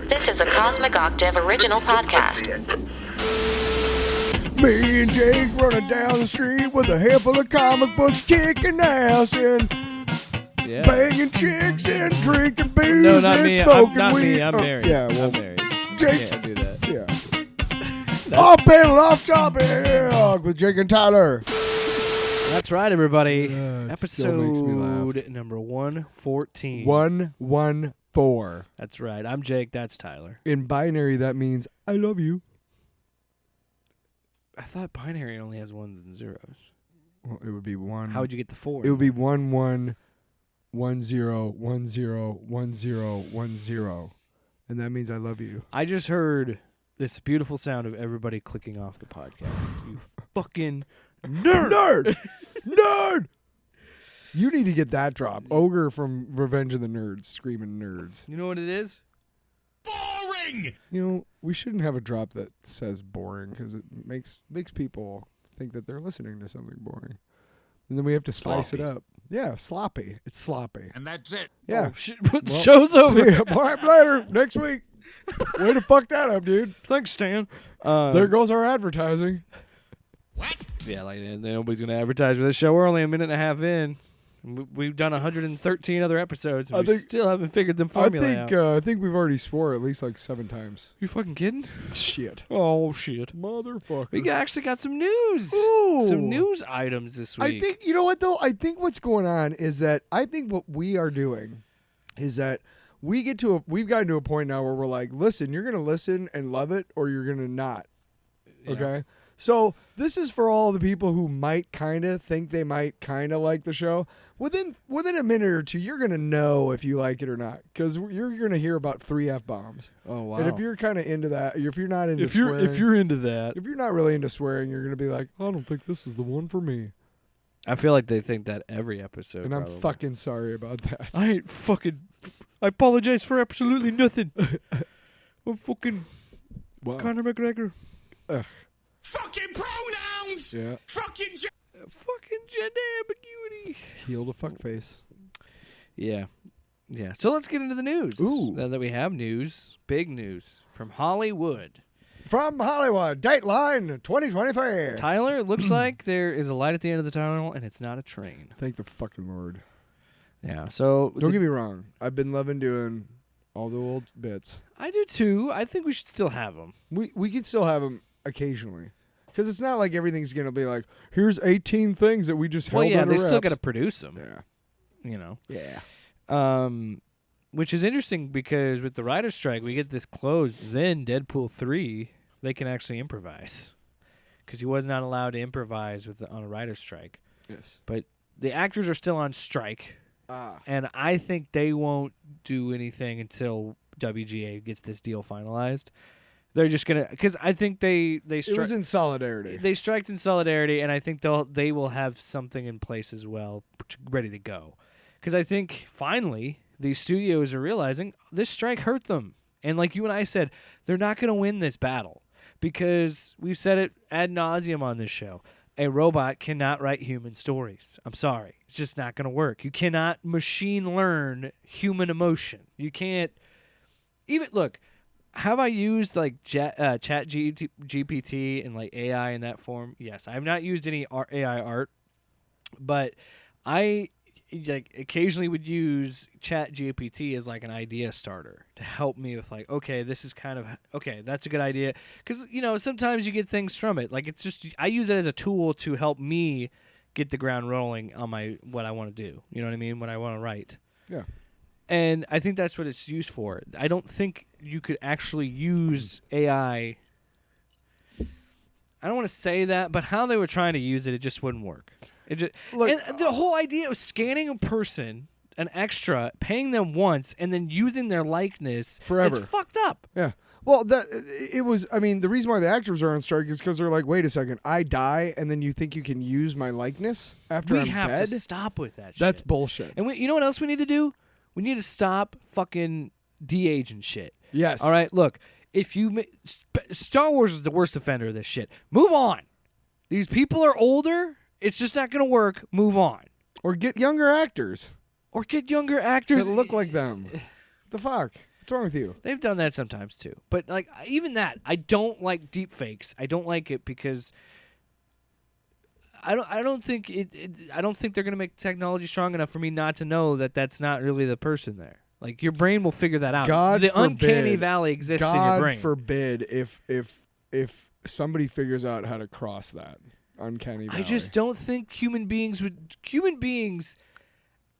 This is a Cosmic Octave original podcast. Me and Jake running down the street with a handful of comic books, kicking ass and banging chicks and drinking booze No, not and me. smoking Not weed. me. I'm married. Yeah, well, I'm married. Jake. Can't do that. Yeah. Off panel, off topic with Jake and Tyler. That's right, everybody. It still makes me laugh. Episode number 114. 114. That's right. I'm Jake. That's Tyler. In binary, that means I love you. I thought binary only has ones and zeros. Well, it would be one. How would you get the 4? It would be 1 1 1 0 1 0 1 0 1 0, and that means I love you. I just heard this beautiful sound of everybody clicking off the podcast. You fucking nerd! Nerd! You need to get that drop. Ogre from Revenge of the Nerds screaming nerds. You know what it is? Boring! You know, we shouldn't have a drop that says boring because it makes people think that they're listening to something boring. And then we have to spice it up. Yeah, sloppy. It's sloppy. And that's it. Yeah. Oh, shit. The show's over. See ya. All right, later. Next week. Way to fuck that up, dude. Thanks, Stan. There goes our advertising. What? Yeah, like nobody's going to advertise for this show. We're only a minute and a half in. We've done 113 other episodes, and we still haven't figured them formula out. I think we've already swore at least like 7 times. You fucking kidding? Shit. Oh, shit. Motherfucker. We actually got some news. Ooh. Some news items this week. I think, you know what, though? I think what's going on is that I think what we are doing is that we've gotten to a point now where we're like, listen, you're going to listen and love it, or you're going to not. Okay? Yeah. So this is for all the people who might kind of think they might kind of like the show. Within a minute or two, you're going to know if you like it or not, because you're going to hear about 3 F-bombs. Oh, wow. And if you're kind of into that, if you're not into if you're into that. if you're not really into swearing, you're going to be like, I don't think this is the one for me. I feel like they think that every episode. And I'm probably. fucking sorry about that. I apologize for absolutely nothing. I'm fucking Wow. Conor McGregor. Fucking pronouns! Yeah. Fucking Fucking gender ambiguity. Heal the fuckface. Yeah. Yeah. So let's get into the news. Ooh. Now that we have news, big news from Hollywood. From Hollywood, Dateline 2023. Tyler, it looks like there is a light at the end of the tunnel, and it's not a train. Thank the fucking Lord. Yeah. So Don't get me wrong. I've been loving doing all the old bits. I do too. I think we should still have them. We can still have them occasionally. Because it's not like everything's going to be like, here's 18 things that we just held Well, yeah, under they still wraps. got to produce them. Yeah. You know. Yeah. Which is interesting because with the writer's strike, we get this closed. Then Deadpool 3, they can actually improvise. Because he was not allowed to improvise on a writer's strike. Yes. But the actors are still on strike. Ah. And I think they won't do anything until WGA gets this deal finalized. They're just going to... Because I think they It was in solidarity. They striked in solidarity, and I think they will have something in place as well, ready to go. Because I think, finally, these studios are realizing this strike hurt them. And like you and I said, they're not going to win this battle. Because we've said it ad nauseum on this show. A robot cannot write human stories. I'm sorry. It's just not going to work. You cannot machine learn human emotion. You can't... Even... Look... Have I used like Chat GPT and like AI in that form? Yes, I have not used any AI art, but I like occasionally would use Chat GPT as like an idea starter to help me with like, okay, this is kind of okay, that's a good idea, because sometimes you get things from it. Like it's just I use it as a tool to help me get the ground rolling on what I want to do. You know what I mean? What I want to write. Yeah. And I think that's what it's used for. I don't think you could actually use AI. I don't want to say that, but how they were trying to use it just wouldn't work. And the whole idea of scanning a person, an extra, paying them once, and then using their likeness forever. It's fucked up. Yeah. Well, it was. I mean, the reason why the actors are on strike is because they're like, wait a second, I die, and then you think you can use my likeness after I'm We have dead? to stop with that shit. That's bullshit. And you know what else we need to do? We need to stop fucking de-aging shit. Yes. All right, look, if you Star Wars is the worst offender of this shit. Move on. These people are older. It's just not going to work. Move on. Or get younger actors. Or get younger actors that look like them. The fuck? What's wrong with you? They've done that sometimes too. But like even that, I don't like deep fakes. I don't like it because I don't think I don't think they're going to make technology strong enough for me not to know that that's not really the person there. Like your brain will figure that out. God the forbid, uncanny valley exists in your brain. God forbid if somebody figures out how to cross that uncanny valley. I just don't think human beings would. Human beings.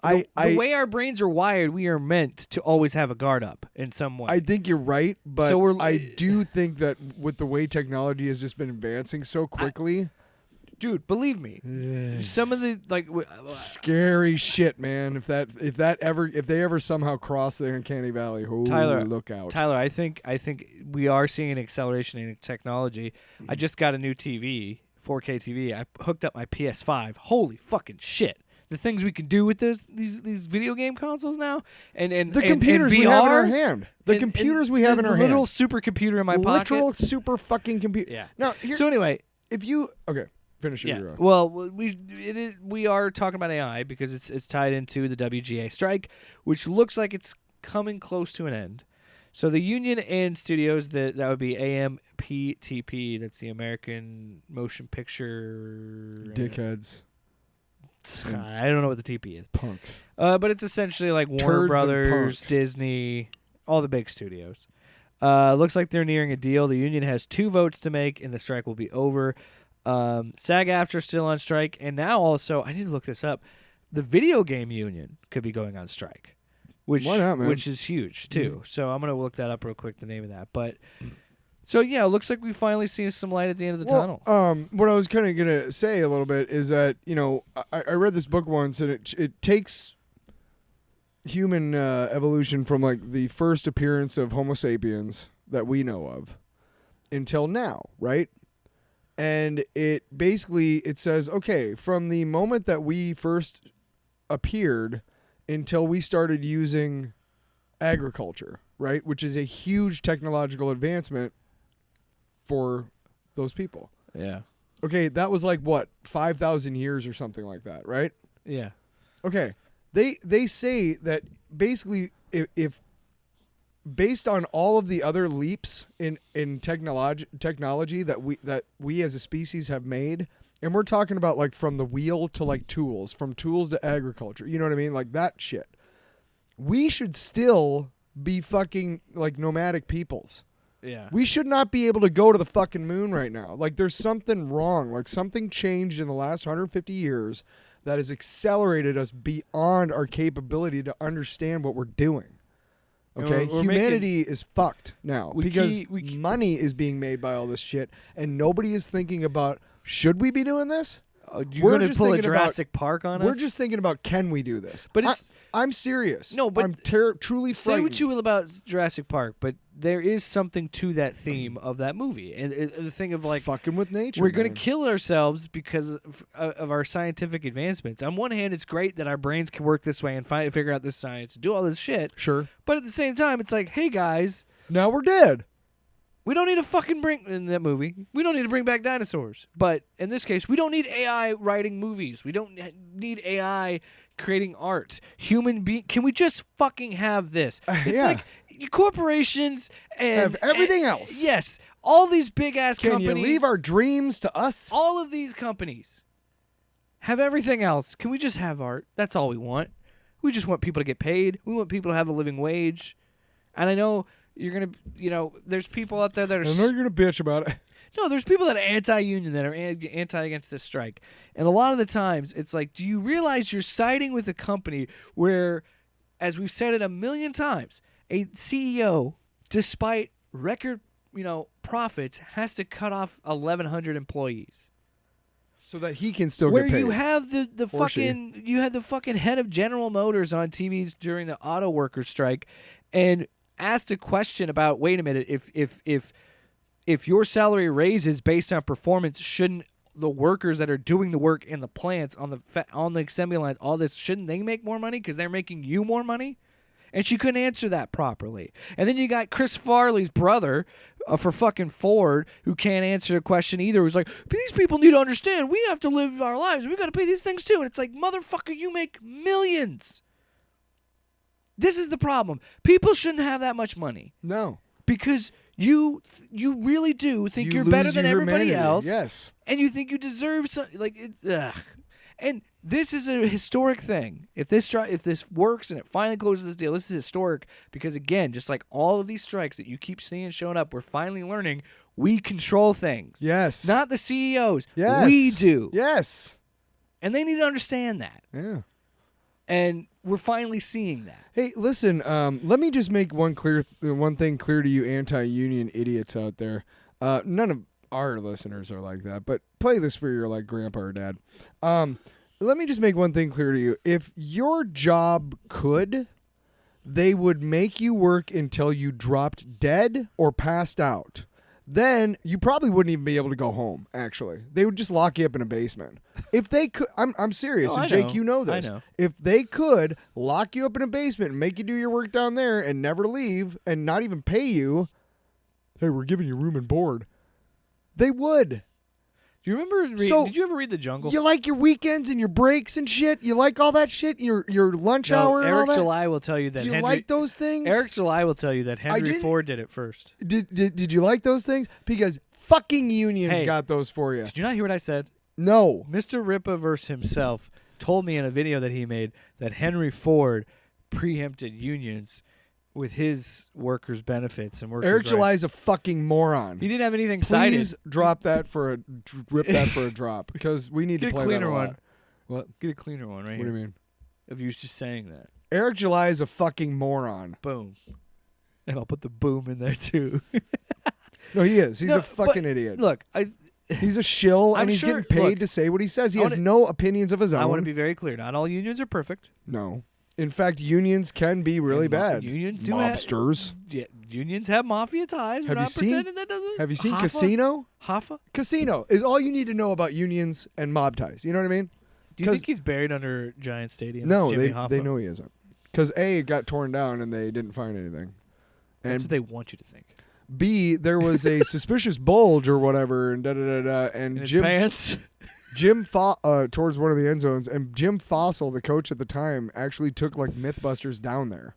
The way our brains are wired, we are meant to always have a guard up in some way. I think you're right, but So I do think that with the way technology has just been advancing so quickly, dude, believe me, some of the scary shit, man. If they ever somehow cross the uncanny valley, Tyler, look out. Tyler, I think we are seeing an acceleration in technology. I just got a new TV, 4K TV. I hooked up my PS5. Holy fucking shit. The things we can do with these video game consoles now, and the computers and VR, we have in our hand, the computers we have in our hand, the literal supercomputer in my pocket, literal super fucking computer. Yeah. Now, so anyway, if you finish your yeah. Well, we are talking about AI because it's tied into the WGA strike, which looks like it's coming close to an end. So the union and studios that would be AMPTP, that's the American Motion Picture dickheads. I don't know what the TP is. Punks. But it's essentially like Warner Turds Brothers, Disney, all the big studios. Looks like they're nearing a deal. The union has 2 votes to make, and the strike will be over. SAG-AFTRA is still on strike, and now also, I need to look this up, the video game union could be going on strike, which Why not, man? which is huge too. So I'm gonna look that up real quick, the name of that. But so yeah, it looks like we finally see some light at the end of the tunnel. What I was kind of gonna say a little bit is that I read this book once, and it takes human evolution from like the first appearance of Homo sapiens that we know of until now, right? And it says, okay, from the moment that we first appeared until we started using agriculture, right, which is a huge technological advancement for those people. Yeah. Okay, that was like what, 5,000 years or something like that, right? Yeah. Okay. They say that basically if based on all of the other leaps in technology that we as a species have made, and we're talking about like from the wheel to like tools, from tools to agriculture, you know what I mean? Like that shit. We should still be fucking like nomadic peoples. Yeah. We should not be able to go to the fucking moon right now. Like there's something wrong. Like something changed in the last 150 years that has accelerated us beyond our capability to understand what we're doing. Okay, we're humanity is fucked now because we money is being made by all this shit, and nobody is thinking about, should we be doing this? You're going to pull a Jurassic Park on us? We're just thinking about, can we do this? But I'm serious. No, but I'm truly frightened. Say what you will about Jurassic Park, but there is something to that theme of that movie, and the thing of like fucking with nature. We're going to kill ourselves because of our scientific advancements. On one hand, it's great that our brains can work this way and figure out this science, do all this shit. Sure. But at the same time, it's like, hey guys, now we're dead. We don't need to fucking bring in that movie. We don't need to bring back dinosaurs. But in this case, we don't need AI writing movies. We don't need AI creating art. Can we just fucking have this? It's like corporations and have everything else. Yes, all these big ass companies. Can you leave our dreams to us? All of these companies have everything else. Can we just have art? That's all we want. We just want people to get paid. We want people to have a living wage. And I know you're going to, there's people out there that are... I know you're going to bitch about it. No, there's people that are anti-union, that are anti against this strike. And a lot of the times, it's like, do you realize you're siding with a company where, as we've said it a million times, a CEO, despite record, profits, has to cut off 1,100 employees. So that he can still where get paid. You have the fucking head of General Motors on TV during the auto workers strike and asked a question about, wait a minute, if your salary raises based on performance, shouldn't the workers that are doing the work in the plants on the assembly lines, all this, shouldn't they make more money because they're making you more money? And she couldn't answer that properly. And then you got Chris Farley's brother for fucking Ford, who can't answer the question either. Who's like, these people need to understand. We have to live our lives. We got to pay these things too. And it's like, motherfucker, you make millions. This is the problem. People shouldn't have that much money No. because you really do think You you're better lose than your everybody humanity. else. Yes. And you think you deserve something. Like, it's, ugh. And this is a historic thing. If this works and it finally closes this deal, this is historic because, again, just like all of these strikes that you keep seeing showing up, we're finally learning we control things. Yes. Not the CEOs. Yes. We do. Yes. And they need to understand that. Yeah. And we're finally seeing that. Hey, listen. Let me just make one thing clear to you, anti-union idiots out there. None of our listeners are like that, but play this for your like grandpa or dad. Let me just make one thing clear to you. If your job could, they would make you work until you dropped dead or passed out. Then you probably wouldn't even be able to go home, actually. They would just lock you up in a basement. If they could, I'm serious, Oh, and I Jake, know. you know this. I know. If they could lock you up in a basement and make you do your work down there and never leave and not even pay you, hey, we're giving you room and board, they would. Do you remember? So, did you ever read The Jungle? You like your weekends and your breaks and shit? You like all that shit? Your lunch hour and all Eric that? July will tell you that Do you Henry. like those things? Eric July will tell you that Henry didn't- Ford did it first. Did you like those things? Because fucking unions Hey, got those for you. Did you not hear what I said? No. Mr. Ripaverse himself told me in a video that he made that Henry Ford preempted unions with his workers' benefits and workers' Eric rights. July's a fucking moron. He didn't have anything Please cited. drop that rip that for a drop because we need Get to a play cleaner that a lot. one. What? Get a cleaner one right What do here. you mean? Of you just saying that. Eric July is a fucking moron. Boom. And I'll put the boom in there too. No, he is. He's No, a fucking but idiot. Look, He's a shill, I'm and he's sure- getting paid look, to say what he says. He I has wanna- no opinions of his own. I want to be very clear. Not all unions are perfect. No. In fact, unions can be really And bad. Unions do have, Mobsters. yeah, unions have mafia ties. We're Have you not seen- pretending that doesn't. Have you seen Hoffa? Casino? Hoffa? Casino is all you need to know about unions and mob ties. You know what I mean? Do you 'Cause- think he's buried under Giant Stadium? No, Jimmy they Hoffa? know he isn't. Because A, it got torn down and they didn't find anything. That's And what they want you to think. B, there was a suspicious bulge or whatever, and and In his Jim pants. towards one of the end zones, and Jim Fossil, the coach at the time, actually took like MythBusters down there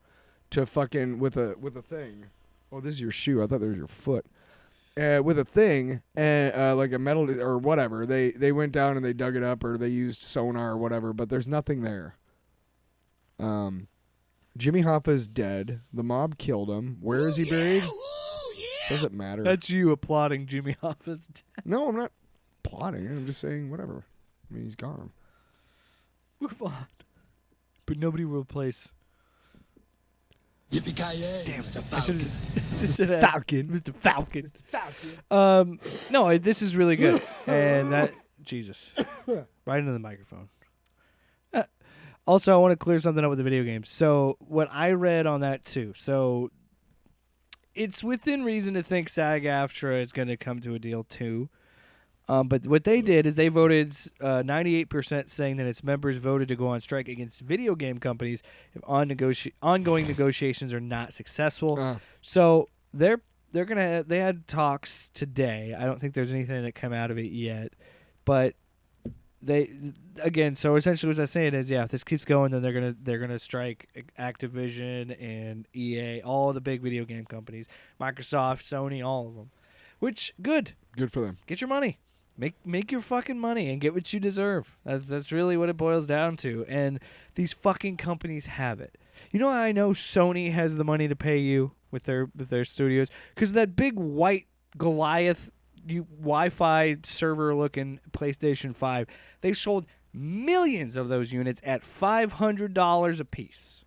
to fucking with a thing. Oh, this is your shoe. I thought that was your foot. With a thing and like a metal or whatever. They went down and they dug it up or they used sonar or whatever, but there's nothing there. Jimmy Hoffa is dead. The mob killed him. Where is he buried? Doesn't matter. That's you applauding Jimmy Hoffa's death. No, I'm not plotting. I'm just saying whatever. I mean, he's gone. Move on. But nobody will replace. Yippee-ki-yay. Damn it. I should have just said that. Falcon. Mr. Falcon. No, this is really good. And that, Jesus. Right into the microphone. Also, I want to clear something up with the video games. So, what I read on that too. So, it's within reason to think SAG-AFTRA is going to come to a deal too. But what they did is they voted 98% saying that its members voted to go on strike against video game companies if ongoing negotiations are not successful. So they had talks today. I don't think there's anything that come out of it yet, but so essentially what I'm saying is, yeah, if this keeps going, then they're gonna strike Activision and EA, all the big video game companies, Microsoft, Sony, all of them. Which good for them. Get your money. Make your fucking money and get what you deserve. That's really what it boils down to. And these fucking companies have it. You know how I know Sony has the money to pay you with their studios? Because that big white Goliath Wi-Fi server-looking PlayStation 5, they've sold millions of those units at $500 a piece.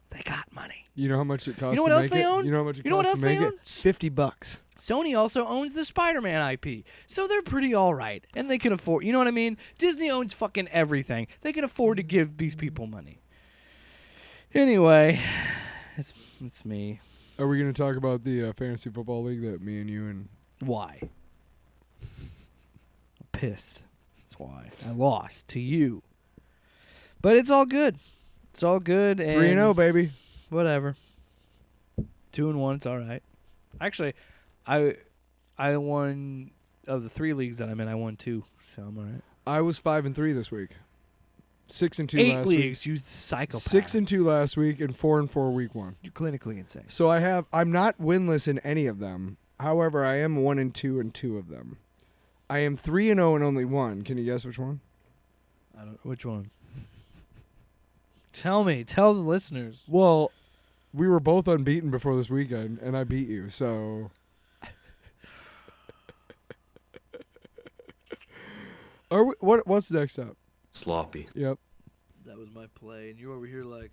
They got money. You know how much it costs You know what to else make they it? own? You know how much it You know what costs to else they make own? it? $50. Sony also owns the Spider-Man IP, so they're pretty all right, and they can afford. You know what I mean? Disney owns fucking everything. They can afford to give these people money. Anyway, it's me. Are we going to talk about the fantasy football league that me and you and Why? I'm pissed. That's why I lost to you. But it's all good. It's all good. And 3-0, baby? Whatever. 2-1. It's all right. Actually, I won of the 3 leagues that I'm in. I won 2, so I'm all right. I was 5-3 this week. 6-2 8 last leagues, week. you psychopath. 6-2 last week and 4-4 week 1. You're clinically insane. So I'm not winless in any of them. However, I am 1-2 in 2 of them. I am 3-0 in only 1. Can you guess which one? I don't. Which one? Tell me. Tell the listeners. Well, we were both unbeaten before this weekend, and I beat you. So, what's next up? Sloppy. Yep. That was my play, and you over here like.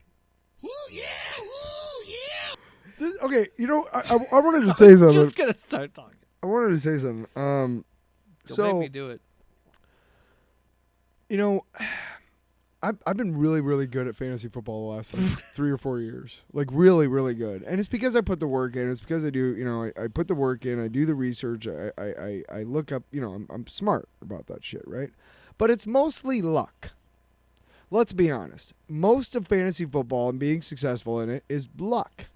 Okay, I wanted to say something. Just gonna start talking. I wanted to say something. Don't So make me do it. I've been really, really good at fantasy football the last 3 or 4 years. Like really, really good. And it's because I put the work in. It's because I do, I put the work in. I do the research. I look up, I'm smart about that shit, right? But it's mostly luck. Let's be honest. Most of fantasy football and being successful in it is luck.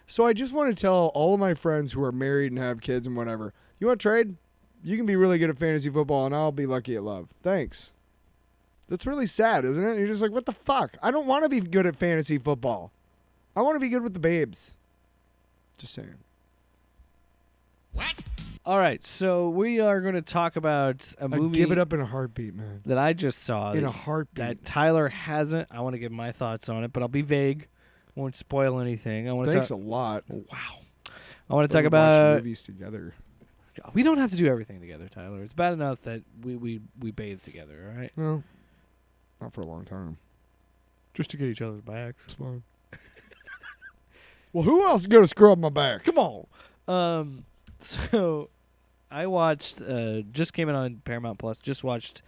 So I just want to tell all of my friends who are married and have kids and whatever, you want to trade? You can be really good at fantasy football and I'll be lucky at love. Thanks. That's really sad, isn't it? You're just like, what the fuck? I don't want to be good at fantasy football. I want to be good with the babes. Just saying. What? All right, so we are going to talk about a I'd movie give it up in a heartbeat, man. that I just saw. In a heartbeat. That Tyler hasn't. I want to give my thoughts on it, but I'll be vague. Won't spoil anything. I want to Thanks talk. a lot. Wow. I want to talk We watch about. movies together. We don't have to do everything together, Tyler. It's bad enough that we bathe together. All right. No, not for a long time. Just to get each other's backs. It's fine. Well, who else is going to scrub my back? Come on. So I watched. Just came in on Paramount Plus. Just watched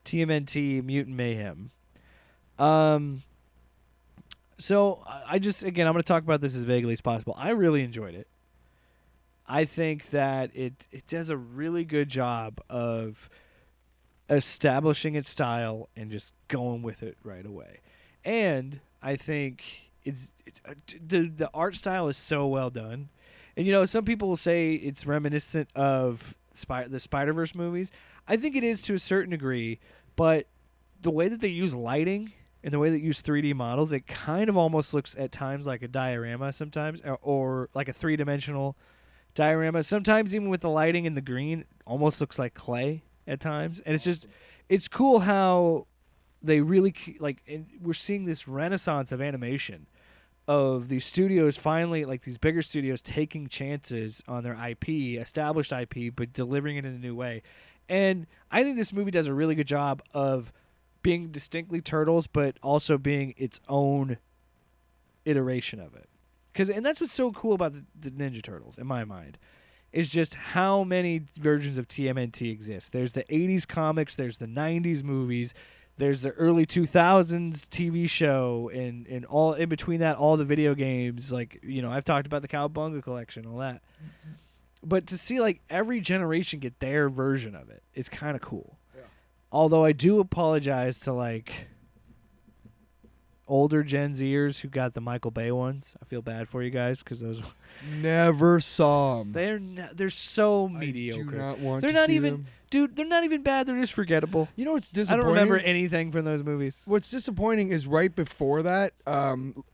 TMNT Mutant Mayhem. So I just I'm going to talk about this as vaguely as possible. I really enjoyed it. I think that it does a really good job of establishing its style and just going with it right away. And I think the art style is so well done. And some people will say it's reminiscent of the Spider-Verse movies. I think it is to a certain degree, but the way that they use lighting and the way they use 3D models, it kind of almost looks at times like a diorama sometimes, or like a three-dimensional diorama. Sometimes even with the lighting and the green, almost looks like clay at times. And it's cool how they really and we're seeing this renaissance of animation, of these studios finally, like these bigger studios, taking chances on their IP, established IP, but delivering it in a new way. And I think this movie does a really good job of being distinctly Turtles, but also being its own iteration of it. And that's what's so cool about the Ninja Turtles, in my mind, is just how many versions of TMNT exist. There's the 80s comics, there's the 90s movies, there's the early 2000s TV show, and all in between that, all the video games. Like, I've talked about the Cowabunga collection, all that. Mm-hmm. But to see, every generation get their version of it is kind of cool. Yeah. Although I do apologize to, older Gen Zers who got the Michael Bay ones. I feel bad for you guys because those Never saw them. They're so mediocre. I do not want they're to not see even them. Dude, they're not even bad. They're just forgettable. You know what's I disappointing? don't remember anything from those movies. What's disappointing is right before that,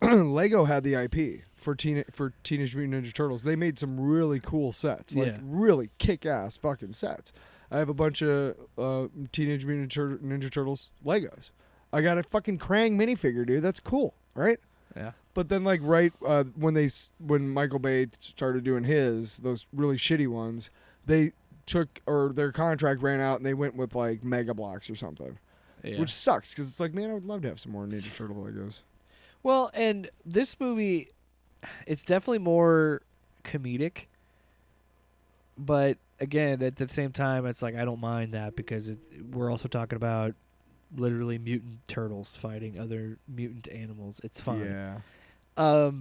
Lego had the IP for Teenage Mutant Ninja Turtles. They made some really cool sets, really kick-ass fucking sets. I have a bunch of Teenage Mutant Ninja Turtles Legos. I got a fucking Krang minifigure, dude. That's cool, right? Yeah. But then, when Michael Bay started doing those really shitty ones, they their contract ran out and they went with Mega Bloks or something, which sucks because it's man, I would love to have some more Ninja Turtle Legos. Well, and this movie, it's definitely more comedic, but again, at the same time, it's I don't mind that because we're also talking about literally mutant turtles fighting other mutant animals. It's fun. Yeah.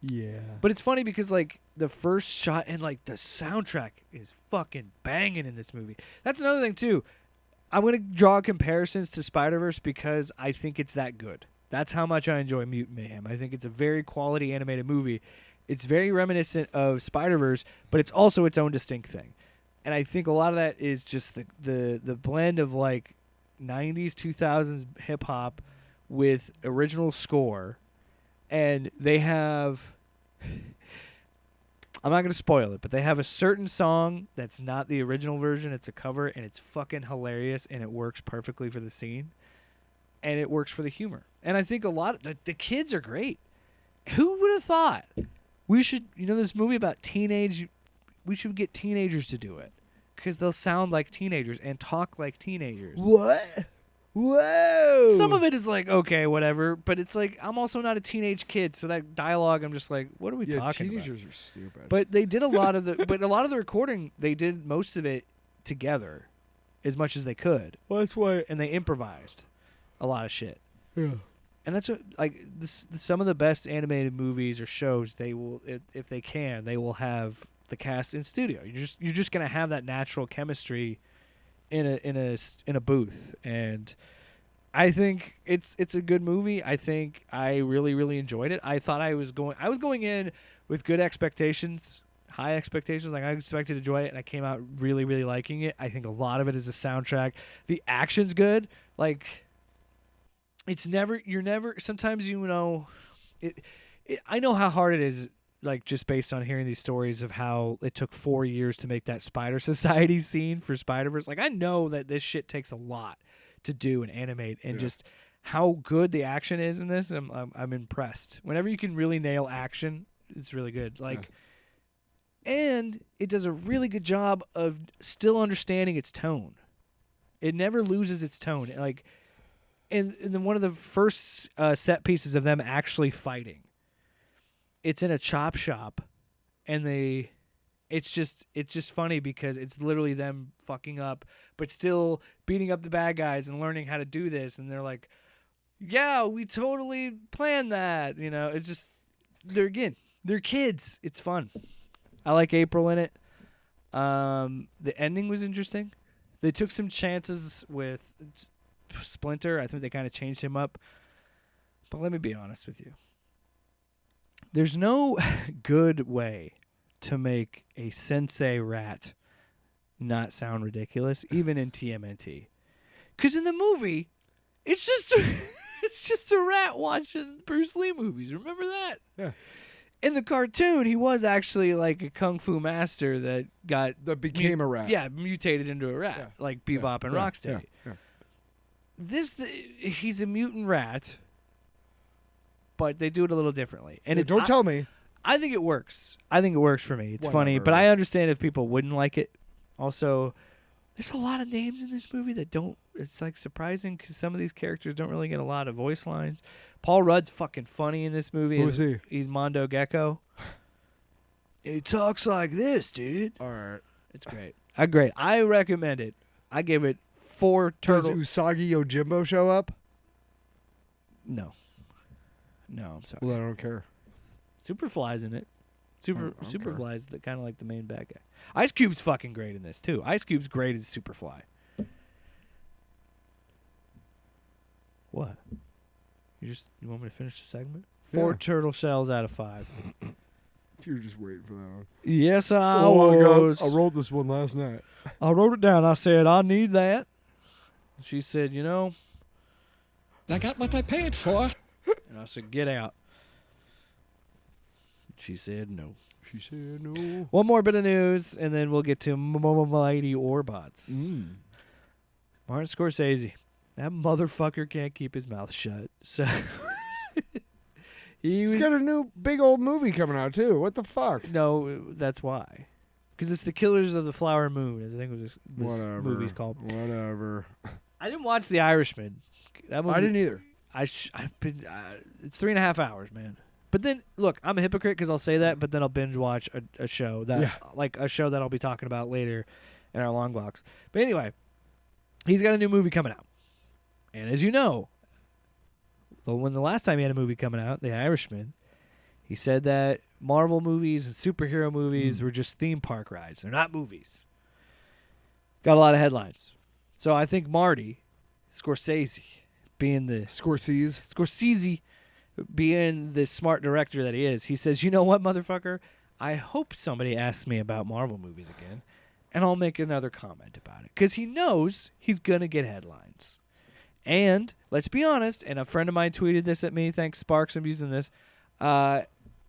Yeah. But it's funny because the first shot and the soundtrack is fucking banging in this movie. That's another thing too. I'm gonna draw comparisons to Spider-Verse because I think it's that good. That's how much I enjoy Mutant Mayhem. I think it's a very quality animated movie. It's very reminiscent of Spider-Verse, but it's also its own distinct thing. And I think a lot of that is just the blend of '90s, 2000s hip hop with original score, and they have. I'm not going to spoil it, but they have a certain song that's not the original version. It's a cover, and it's fucking hilarious, and it works perfectly for the scene, and it works for the humor. And I think a lot of the kids are great. Who would have thought we should, this movie about we should get teenagers to do it because they'll sound like teenagers and talk like teenagers. What? Whoa! Some of it is like, okay, whatever, but it's like I'm also not a teenage kid, so that dialogue, I'm just like, what are we talking about? Teenagers are stupid. But they did a lot of the recording, they did most of it together as much as they could. Well, that's why. And they improvised a lot of shit. Yeah. And that's what, some of the best animated movies or shows, they will, if they can, they will have the cast in studio. You're just gonna have that natural chemistry in a booth, and I think it's a good movie. I think I really, really enjoyed it. I thought I was going in with good expectations, high expectations. Like I expected to enjoy it, and I came out really, really liking it. I think a lot of it is the soundtrack. The action's good. Like sometimes I know how hard it is. Like just based on hearing these stories of how it took 4 years to make that Spider Society scene for Spider-Verse. Like I know that this shit takes a lot to do and animate, and just how good the action is in this. I'm impressed. Whenever you can really nail action, it's really good. And it does a really good job of still understanding its tone. It never loses its tone. And then one of the first set pieces of them actually fighting. It's in a chop shop, and it's just funny because it's literally them fucking up, but still beating up the bad guys and learning how to do this. And they're like, yeah, we totally planned that. It's just, they're kids. It's fun. I like April in it. The ending was interesting. They took some chances with Splinter. I think they kind of changed him up, but let me be honest with you. There's no good way to make a sensei rat not sound ridiculous, even in TMNT. Because in the movie, it's just a rat watching Bruce Lee movies. Remember that? Yeah. In the cartoon, he was actually like a kung fu master that became a rat. Yeah, mutated into a rat, like Bebop and Rocksteady. Yeah. He's a mutant rat. But they do it a little differently. And don't tell me. I think it works. I think it works for me. It's funny, Whatever. but I understand if people wouldn't like it. Also, there's a lot of names in this movie that don't. It's like surprising because some of these characters don't really get a lot of voice lines. Paul Rudd's fucking funny in this movie. Who is he? He's Mondo Gecko. And he talks like this, dude. All right. It's great. Great. I recommend it. I give it 4 turtles. Does Usagi Yojimbo show up? No, I'm sorry. Well, I don't care. Superfly's in it. Okay. Superfly's kind of like the main bad guy. Ice Cube's fucking great in this too. Ice Cube's great as Superfly. What? You want me to finish the segment? 4 turtle shells out of 5. You're just waiting for that one. Yes, I was. I wrote this one last night. I wrote it down. I said, I need that. She said, I got what I paid for. And I said, get out. She said no. She said no. One more bit of news, and then we'll get to Mighty Orbots. Martin Scorsese. That motherfucker can't keep his mouth shut. So He's got a new big old movie coming out, too. What the fuck? No, that's why. Because it's The Killers of the Flower Moon, as I think was this movie's called. Whatever. I didn't watch The Irishman. That movie, I didn't either. it's 3.5 hours, man. But then, look, I'm a hypocrite because I'll say that, but then I'll binge watch a show like a show that I'll be talking about later in our long box. But anyway, he's got a new movie coming out, and as you know, when the last time he had a movie coming out, The Irishman, he said that Marvel movies and superhero movies were just theme park rides. They're not movies. Got a lot of headlines. So I think Marty Scorsese, being the Scorsese being the smart director that he is, he says, you know what, motherfucker? I hope somebody asks me about Marvel movies again, and I'll make another comment about it. Because he knows he's going to get headlines. And let's be honest, and a friend of mine tweeted this at me. Thanks, Sparks. I'm using this.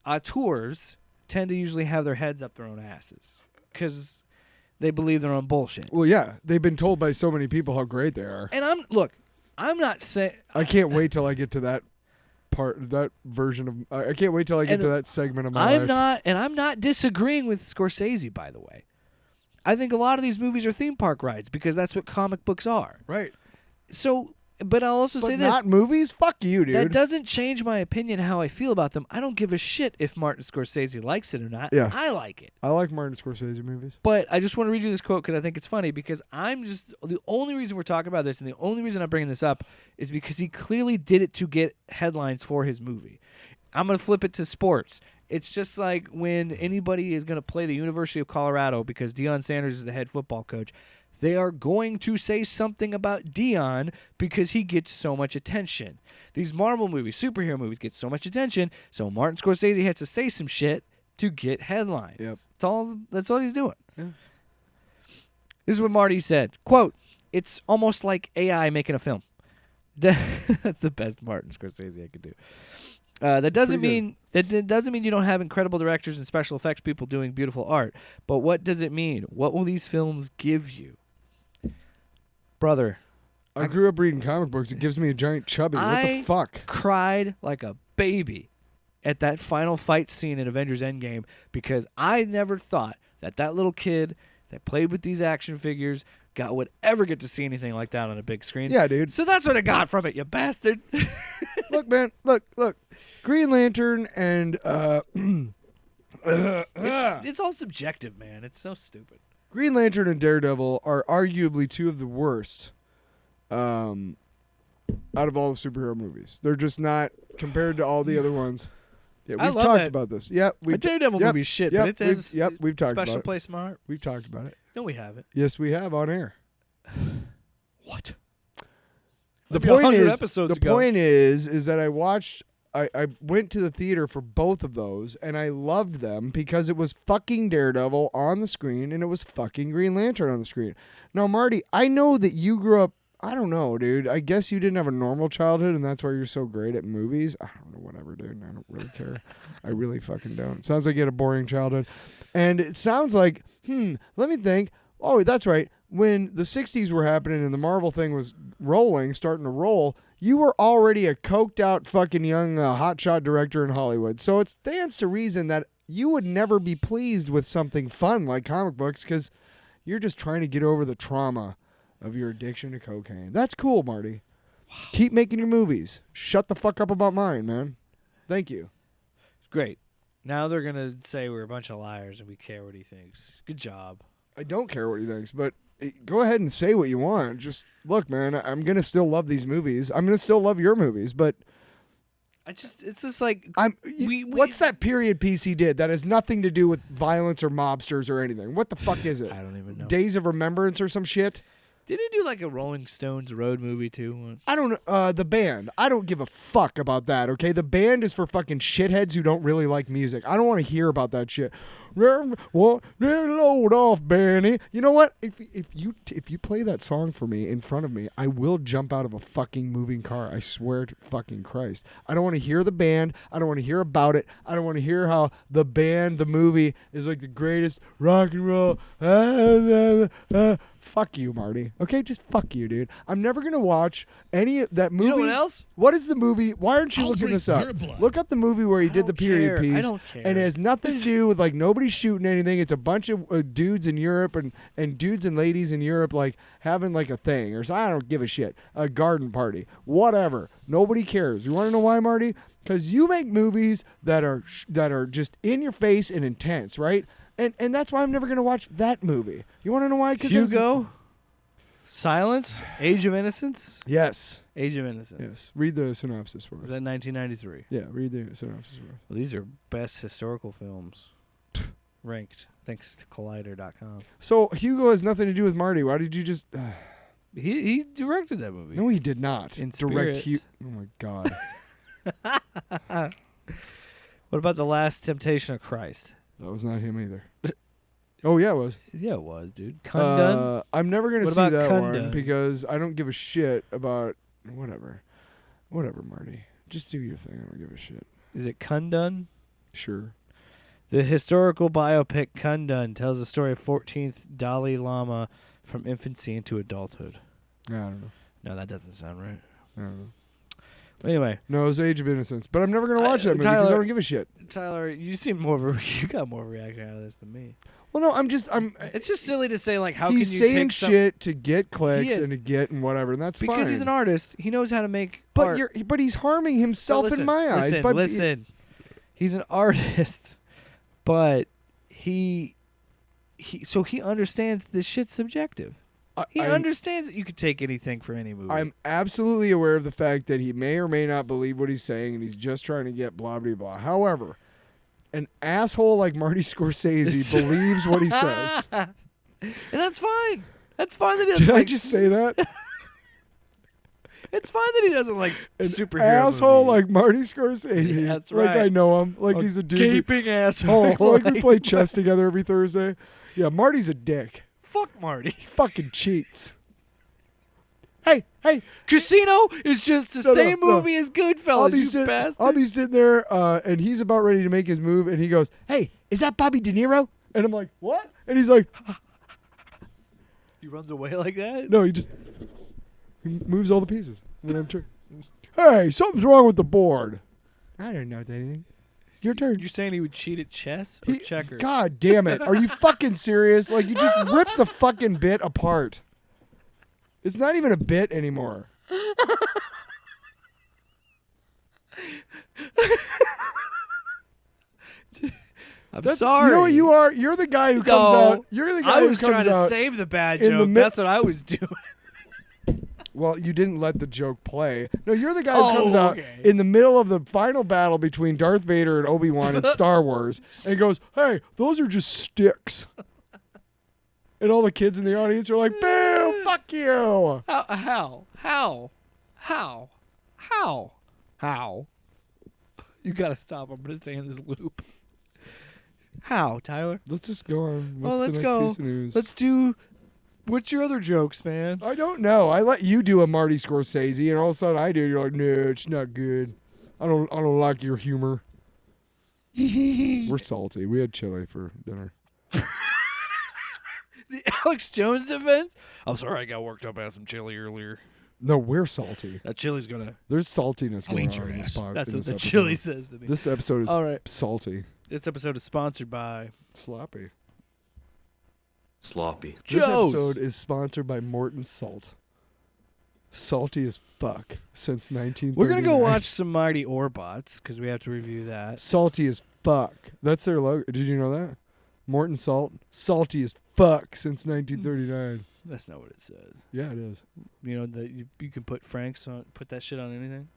Auteurs tend to usually have their heads up their own asses because they believe their own bullshit. Well, yeah, they've been told by so many people how great they are. And I'm not saying I can't wait till I get to that that version of. I can't wait till I get to that segment of my life. I'm not disagreeing with Scorsese, by the way. I think a lot of these movies are theme park rides because that's what comic books are. Right. So, but I'll also say this. Not movies? Fuck you, dude. That doesn't change my opinion how I feel about them. I don't give a shit if Martin Scorsese likes it or not. Yeah. I like it. I like Martin Scorsese movies. But I just want to read you this quote because I think it's funny because the only reason we're talking about this and the only reason I'm bringing this up is because he clearly did it to get headlines for his movie. I'm going to flip it to sports. It's just like when anybody is going to play the University of Colorado because Deion Sanders is the head football coach. They are going to say something about Deion because he gets so much attention. These Marvel movies, superhero movies, get so much attention, so Martin Scorsese has to say some shit to get headlines. Yep. That's all he's doing. Yeah. This is what Marty said. Quote, "It's almost like AI making a film." That's the best Martin Scorsese I could do. That doesn't mean you don't have incredible directors and special effects people doing beautiful art. But what does it mean? What will these films give you? Brother, I grew up reading comic books. It gives me a giant chubby. What the fuck? Cried like a baby at that final fight scene in Avengers Endgame because I never thought that little kid that played with these action figures would ever get to see anything like that on a big screen. Yeah, dude. So that's what I got from it, you bastard. Look, man. Look. Green Lantern and it's all subjective, man. It's so stupid. Green Lantern and Daredevil are arguably two of the worst out of all the superhero movies. They're just not compared to all the other ones. Yeah, I we've love talked that. about this. Yeah, The Daredevil movie's shit, but it has we've talked about special it. place in my heart. We've talked about it. No, we haven't. Yes, we have on air. What? The Maybe point 100 is, episodes the ago. point is that I went to the theater for both of those, and I loved them because it was fucking Daredevil on the screen, and it was fucking Green Lantern on the screen. Now, Marty, I know that you grew up, I don't know, dude. I guess you didn't have a normal childhood, and that's why you're so great at movies. I don't know, whatever, dude. I don't really care. I really fucking don't. It sounds like you had a boring childhood. And it sounds like, let me think. Oh, that's right. When the 60s were happening and the Marvel thing was starting to roll, you were already a coked out fucking young hotshot director in Hollywood. So it stands to reason that you would never be pleased with something fun like comic books because you're just trying to get over the trauma of your addiction to cocaine. That's cool, Marty. Wow. Keep making your movies. Shut the fuck up about mine, man. Thank you. Great. Now they're going to say we're a bunch of liars and we care what he thinks. Good job. I don't care what he thinks, but go ahead and say what you want. Just look, man, I'm going to still love these movies. I'm going to still love your movies, but it's just like what's that period piece he did that has nothing to do with violence or mobsters or anything? What the fuck is it? I don't even know. Days of Remembrance or some shit? Did he do like a Rolling Stones road movie too? I don't know. The band. I don't give a fuck about that, okay? The band is for fucking shitheads who don't really like music. I don't want to hear about that shit. Well, load off, Benny. You know what? If you play that song for me in front of me, I will jump out of a fucking moving car. I swear to fucking Christ. I don't want to hear the band. I don't want to hear about it. I don't want to hear how the band, the movie, is like the greatest rock and roll. Fuck you, Marty. Okay, just fuck you, dude. I'm never gonna watch any of that movie. You know what else? What is the movie? Why aren't you looking this up? Look up the movie where he did the period piece. I don't care. And it has nothing to do with like nobody's shooting anything. It's a bunch of dudes in Europe and dudes and ladies in Europe like having like a thing or so. I don't give a shit. A garden party, whatever. Nobody cares. You want to know why, Marty? Because you make movies that are just in your face and intense, right? And that's why I'm never gonna watch that movie. You want to know why? Hugo, Silence, Age of Innocence. Yes. Age of Innocence. Yes. Read the synopsis for us. Is that 1993? Yeah. Read the synopsis for us. Well, these are best historical films ranked thanks to Collider.com. So Hugo has nothing to do with Marty. Why did you just? He directed that movie. No, he did not. In Direct spirit. Oh my God. What about The Last Temptation of Christ? That was not him either. Oh yeah, it was. Yeah, it was, dude. Kundun. I'm never gonna What see about that one Kundun? because I don't give a shit about Whatever, Marty. Just do your thing. I don't give a shit. Is it Kundun? Sure. The historical biopic Kundun tells the story of 14th Dalai Lama from infancy into adulthood. I don't know. No, that doesn't sound right. I don't know. Anyway, No, it was Age of Innocence, but I'm never gonna watch that movie Tyler- because I don't give a shit. Tyler, you seem you got more of a reaction out of this than me. Well, no, I'm. It's just silly to say like, how he's can you saying take shit to get clicks is. and to get and whatever, and that's because fine. he's an artist, he knows how to make But art. but he's harming himself Listen, in my eyes. Listen, But listen. He's an artist, but he understands this shit's subjective. He understands that you could take anything from any movie. I'm absolutely aware of the fact that he may or may not believe what he's saying, and he's just trying to get blah blah blah. However, an asshole like Marty Scorsese believes what he says. and that's fine. That's fine that he doesn't Did like I just say that? It's fine that he doesn't like An superhero asshole movies. like Marty Scorsese. Yeah, that's Like right. I know him. Like he's a dude. Gaping asshole. Like we play chess together every Thursday. Yeah, Marty's a dick. Fuck Marty. Fucking cheats. Hey, Casino is just the No, same no. movie as Goodfellas, you bastard. I'll be sitting there, and he's about ready to make his move, and he goes, "Hey, is that Bobby De Niro?" And I'm like, "What?" And he's like, He runs away like that? "No, he moves all the pieces." And I'm turn. Hey, something's wrong with the board. I don't know anything. Your turn. You're saying he would cheat at chess or checkers? God damn it! Are you fucking serious? Like you just ripped the fucking bit apart. It's not even a bit anymore. I'm sorry. You know what you are? You're the guy who comes out. You're the guy I was who comes trying to out. save the bad in the joke. mid- That's what I was doing. Well, you didn't let the joke play. No, you're the guy who comes out okay. in the middle of the final battle between Darth Vader and Obi-Wan in Star Wars and goes, "Hey, those are just sticks." And all the kids in the audience are like, "Boo, fuck you." How? You gotta stop. I'm gonna stay in this loop. How, Tyler? Let's just go on. Well, What's let's the next go. piece of news? Let's do. What's your other jokes, man? I don't know. I let you do a Marty Scorsese, and all of a sudden I do. You're like, "No, it's not good. I don't like your humor." We're salty. We had chili for dinner. The Alex Jones defense? I'm sorry, I got worked up at some chili earlier. No, we're salty. That chili's gonna. There's saltiness I'll going eat on your in this ass. pod. That's in what this the episode. chili says to me. This episode is All right. salty. This episode is sponsored by Sloppy. Sloppy. This Joe's. episode is sponsored by Morton Salt. Salty as fuck since 1939. We're gonna go watch some Mighty Orbots because we have to review that. Salty as fuck. That's their logo. Did you know that? Morton Salt. Salty as fuck since 1939. That's not what it says. Yeah, it is. You know that you can put Frank's on, put that shit on anything.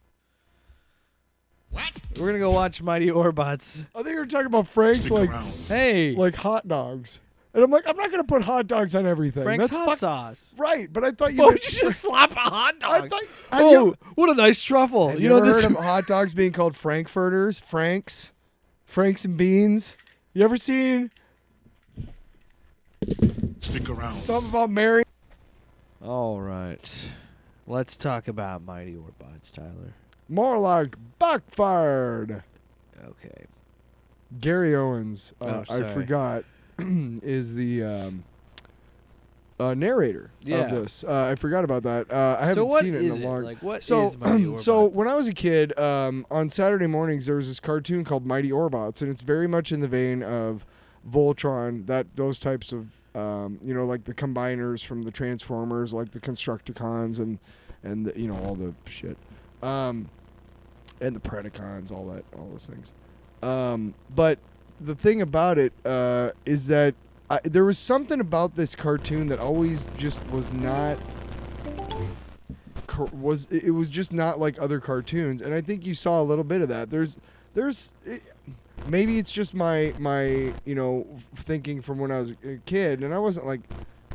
What? We're gonna go watch Mighty Orbots. I think you were talking about Frank's Stick like around. Hey, hot dogs. And I'm like, I'm not gonna put hot dogs on everything. Frank's That's hot fuck- sauce. Right, but I thought you Why meant would you just slap a hot I dog? thought, have you, What a nice truffle. have you you know ever this. heard of hot dogs being called Frankfurters? Franks and beans? You ever seen Stick around. something about Mary? All right, let's talk about Mighty Orbots, Tyler. More like backfired. Okay. Gary Owens, Oh, I sorry. forgot, is the narrator Yeah. of this. I forgot about that. I haven't what seen it is in a long. Like, what So, is Mighty Orbots? so when I was a kid, on Saturday mornings there was this cartoon called Mighty Orbots, and it's very much in the vein of Voltron, those types of, like the combiners from the Transformers, like the Constructicons and the, all the shit, and the Predacons, all those things. But the thing about it is that there was something about this cartoon that always just was not. It was just not like other cartoons, and I think you saw a little bit of that. Maybe it's just my thinking from when I was a kid, and I wasn't like,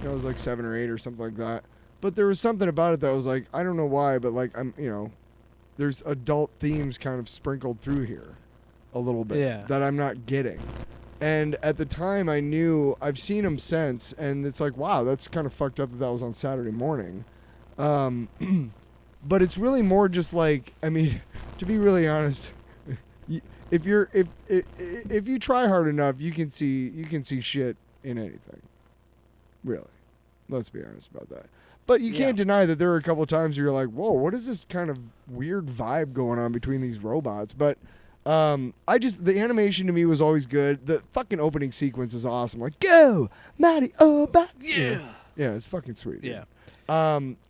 I was like 7 or 8 or something like that. But there was something about it that was like, I don't know why, but like there's adult themes kind of sprinkled through here, a little bit that I'm not getting. And at the time, I knew I've seen them since, and it's like, wow, that's kind of fucked up that was on Saturday morning. but it's really more just like, I mean, to be really honest, if you try hard enough, you can see shit in anything. Really. Let's be honest about that. But you can't deny that there are a couple of times where you're like, whoa, what is this kind of weird vibe going on between these robots? But the animation to me was always good. The fucking opening sequence is awesome. Like, go, Mighty Robots. Yeah. Yeah, it's fucking sweet. Yeah.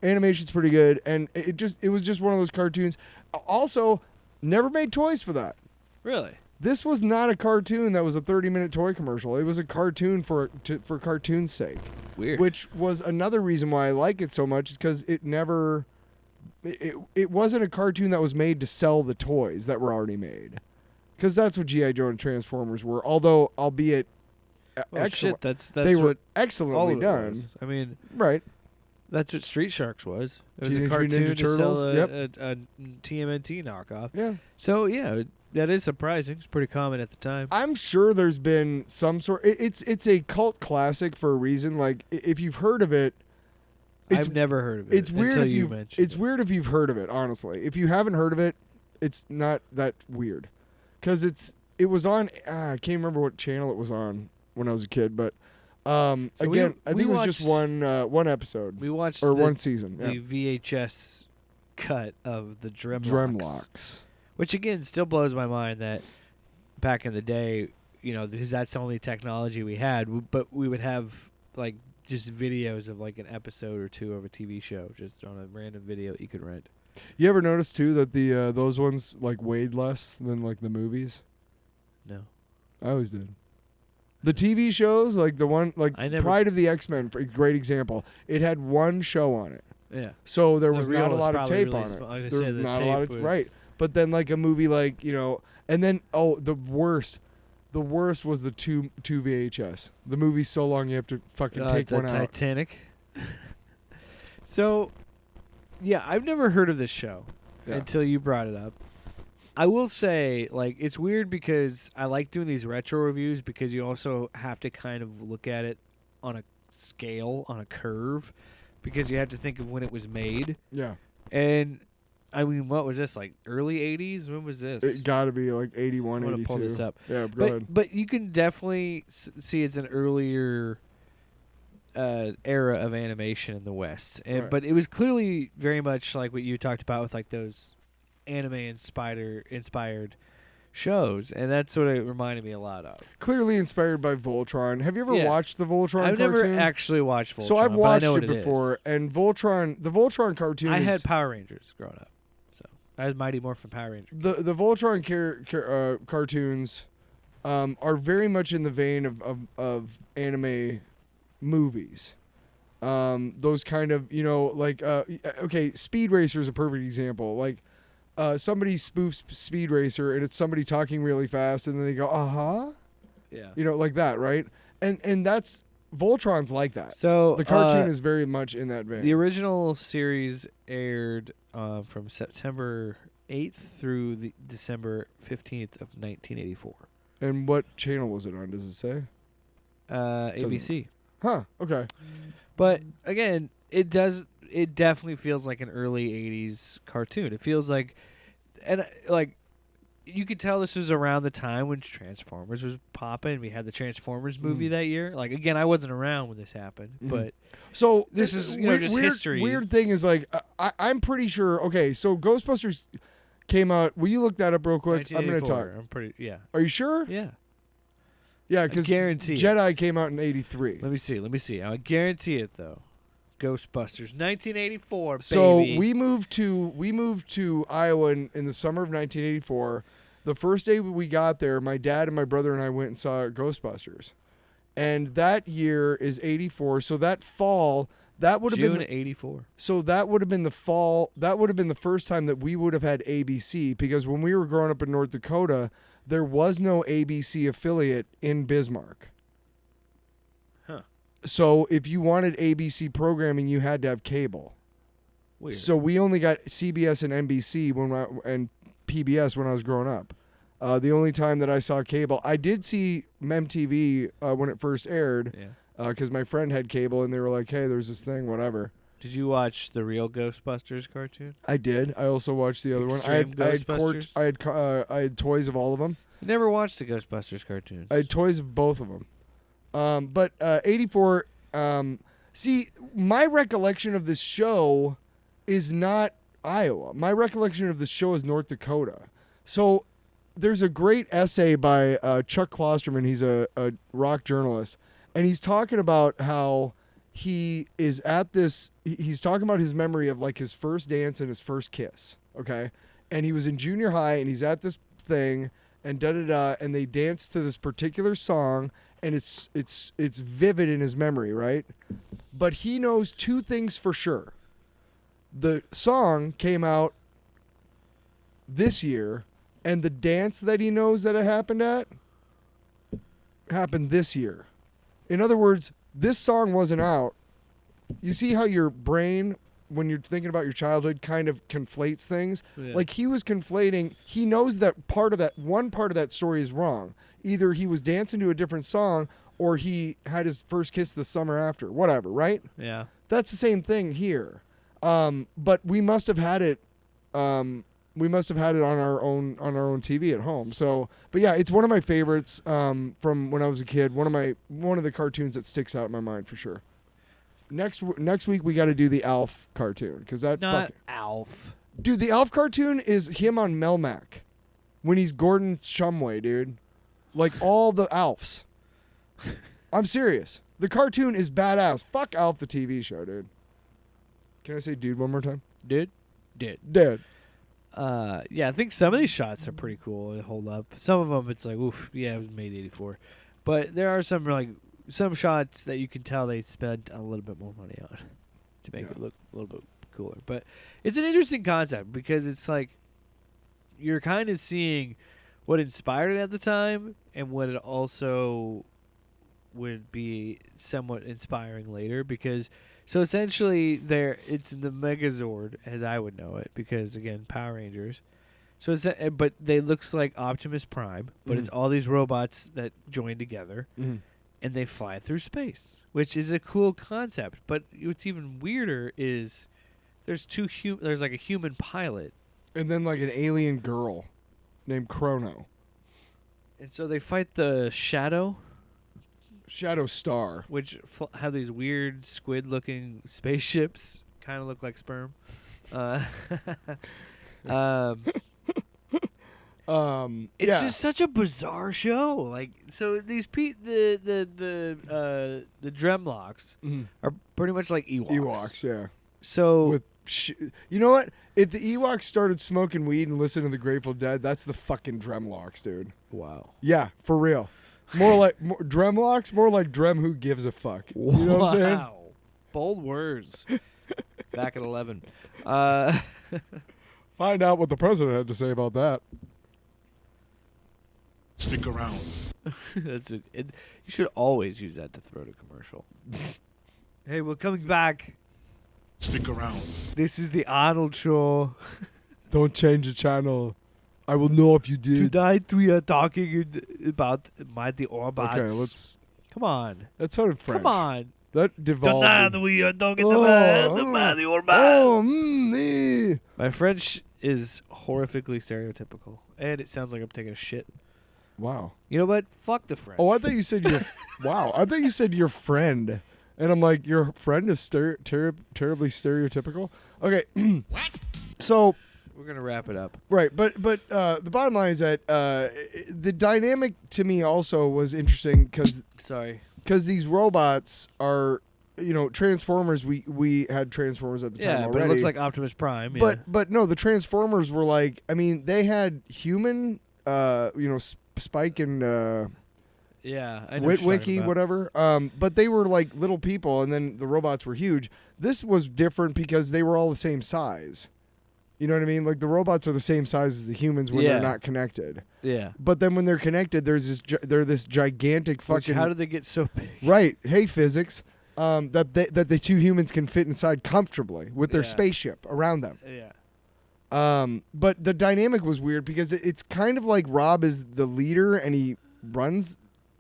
Animation's pretty good, and it was just one of those cartoons. Also, never made toys for that. Really? This was not a cartoon that was a 30-minute toy commercial. It was a cartoon for cartoon's sake. Weird. Which was another reason why I like it so much, is because it wasn't a cartoon that was made to sell the toys that were already made. Because that's what G.I. Joe and Transformers were, although, albeit excellent. Shit, that's they were what excellently all of it done. was. I mean, Right. that's what Street Sharks was. It was Teenage a Mutant cartoon Ninja to sell Turtles, a TMNT knockoff. Yeah. So, yeah, that is surprising. It's pretty common at the time. I'm sure there's been some sort. It's a cult classic for a reason. Like, if you've heard of it, I've never heard of it. It's weird until if you you've mentioned it's weird if you've heard of it. Honestly, if you haven't heard of it, it's not that weird, because it was on. I can't remember what channel it was on when I was a kid, but again, I think it was just one episode. We watched one season. The VHS cut of the Dremlocks. Which again still blows my mind that back in the day, because that's the only technology we had, but we would have like just videos of like an episode or two of a TV show just on a random video that you could rent. You ever notice too that the those ones like weighed less than like the movies? No. I always did. The TV shows, like the one like Pride of the X-Men, for a great example. It had one show on it. Yeah. So there The was reel not a was lot of probably tape really on small. I was it. gonna There say was the not a lot tape of was- right. But then like a movie like, and then the worst was the two VHS. The movie's so long you have to fucking take the one out. Titanic. So, yeah, I've never heard of this show until you brought it up. I will say, like, it's weird because I like doing these retro reviews because you also have to kind of look at it on a scale, on a curve, because you have to think of when it was made. Yeah. And, I mean, what was this, like, early 80s? When was this? It got to be like 81, I'm 82. going to pull this up. Yeah, go ahead. But you can definitely see it's an earlier era of animation in the West. Right. But it was clearly very much like what you talked about with like those anime inspired shows, and that's what it reminded me a lot of. Clearly inspired by Voltron. Have you ever Yeah. watched the Voltron I've cartoon? never actually watched Voltron. So I've but I watched know it what before, is. and the Voltron cartoon I is... had Power Rangers growing up, so I was Mighty Morphin Power Rangers. The Voltron cartoons are very much in the vein of anime movies. Those kind of, like, okay, Speed Racer is a perfect example. Like, somebody spoofs Speed Racer, and it's somebody talking really fast, and then they go, uh-huh? Yeah. Like that, right? And that's, Voltron's like that. So The cartoon is very much in that vein. the original series aired from September 8th through the December 15th of 1984. And what channel was it on, does it say? ABC. Huh, okay. But again, it definitely feels like an early 80s cartoon. It feels like, and like, you could tell this was around the time when Transformers was popping. We had the Transformers movie that year. Like, again, I wasn't around when this happened, but So this is just weird, history. Weird thing is, like, I'm pretty sure. Okay, so Ghostbusters came out. Will you look that up real quick? I'm gonna 1984. talk. I'm pretty, yeah. Are you sure? Yeah. Yeah, because guarantee it. Jedi came out in '83. Let me see. I guarantee it, though. Ghostbusters, 1984, So baby. we moved to Iowa in the summer of 1984. The first day we got there, my dad and my brother and I went and saw Ghostbusters, and that year is '84. So that fall, that would have June been '84. So that would have been the fall. That would have been the first time that we would have had ABC, because when we were growing up in North Dakota, there was no ABC affiliate in Bismarck. Huh. So if you wanted ABC programming, you had to have cable. Weird. So we only got CBS and NBC and PBS when I was growing up. The only time that I saw cable, I did see MTV when it first aired, Yeah. because my friend had cable and they were like, "Hey, there's this thing, whatever." Did you watch the real Ghostbusters cartoon? I did. I also watched the other one. Extreme Ghostbusters? I had toys of all of them. You never watched the Ghostbusters cartoons. I had toys of both of them. But 84. See, my recollection of this show is not Iowa. My recollection of this show is North Dakota. So there's a great essay by Chuck Klosterman. He's a rock journalist, and he's talking about how he is at this. He's talking about his memory of like his first dance and his first kiss. Okay, and he was in junior high, and he's at this thing, and and they dance to this particular song, and it's vivid in his memory, right? But he knows two things for sure. The song came out this year, and the dance that he knows that it happened this year. In other words, this song wasn't out. You see how your brain, when you're thinking about your childhood, kind of conflates things? Yeah. Like he was conflating, he knows that one part of that story is wrong. Either he was dancing to a different song or he had his first kiss the summer after. Whatever, right? Yeah. That's the same thing here. But we must have had it. We must have had it on our own TV at home. So, but yeah, it's one of my favorites from when I was a kid. One of the cartoons that sticks out in my mind for sure. Next week we got to do the Alf cartoon because Not Alf. Dude, the Alf cartoon is him on Melmac when he's Gordon Shumway, dude. Like all the Alfs. I'm serious. The cartoon is badass. Fuck Alf the TV show, dude. Can I say dude one more time? Did. Dude. Yeah, I think some of these shots are pretty cool. They hold up. Some of them, it's like, oof, yeah, it was made '84. But there are some shots that you can tell they spent a little bit more money on to make it look a little bit cooler. But it's an interesting concept because it's like you're kind of seeing what inspired it at the time and what it also would be somewhat inspiring later because so essentially it's the Megazord as I would know it because again Power Rangers so but they looks like Optimus Prime but it's all these robots that join together and they fly through space which is a cool concept but what's even weirder is there's like a human pilot and then like an alien girl named Chrono and so they fight the Shadow Star, which have these weird squid-looking spaceships, kind of look like sperm. It's just such a bizarre show. Like, so these the Dremlocks are pretty much like Ewoks. Ewoks, yeah. So you know what? If the Ewoks started smoking weed and listening to the Grateful Dead, that's the fucking Dremlocks, dude. Wow. Yeah, for real. More like Dremlocks, more like Drem who gives a fuck. You know what I'm saying? Wow. Bold words. Back at 11. Find out what the president had to say about that. Stick around. That's it. You should always use that to throw to commercial. Hey, we're coming back. Stick around. This is the Arnold Show. Don't change the channel. I will know if you did. Tonight we are talking about Mighty Orbots. Okay, let's. Come on. That sounded French. Come on. That devolved. Tonight we are talking about the Mighty Orbots. My French is horrifically stereotypical, and it sounds like I'm taking a shit. Wow. You know what? Fuck the French. Oh, I thought you said your. Wow. I thought you said your friend, and I'm like, your friend is terribly stereotypical. Okay. What? So. We're gonna wrap it up. Right, but the bottom line is that the dynamic to me also was interesting because these robots are Transformers. We had Transformers at the time already. But it looks like Optimus Prime. Yeah. But no, the Transformers were like they had human Spike and Witwicky whatever. But they were like little people, and then the robots were huge. This was different because they were all the same size. You know what I mean? Like the robots are the same size as the humans when they're not connected. Yeah. But then when they're connected, they're this gigantic fucking. How did they get so big? Right. Hey, physics. That the two humans can fit inside comfortably with their spaceship around them. Yeah. But the dynamic was weird because it's kind of like Rob is the leader and he runs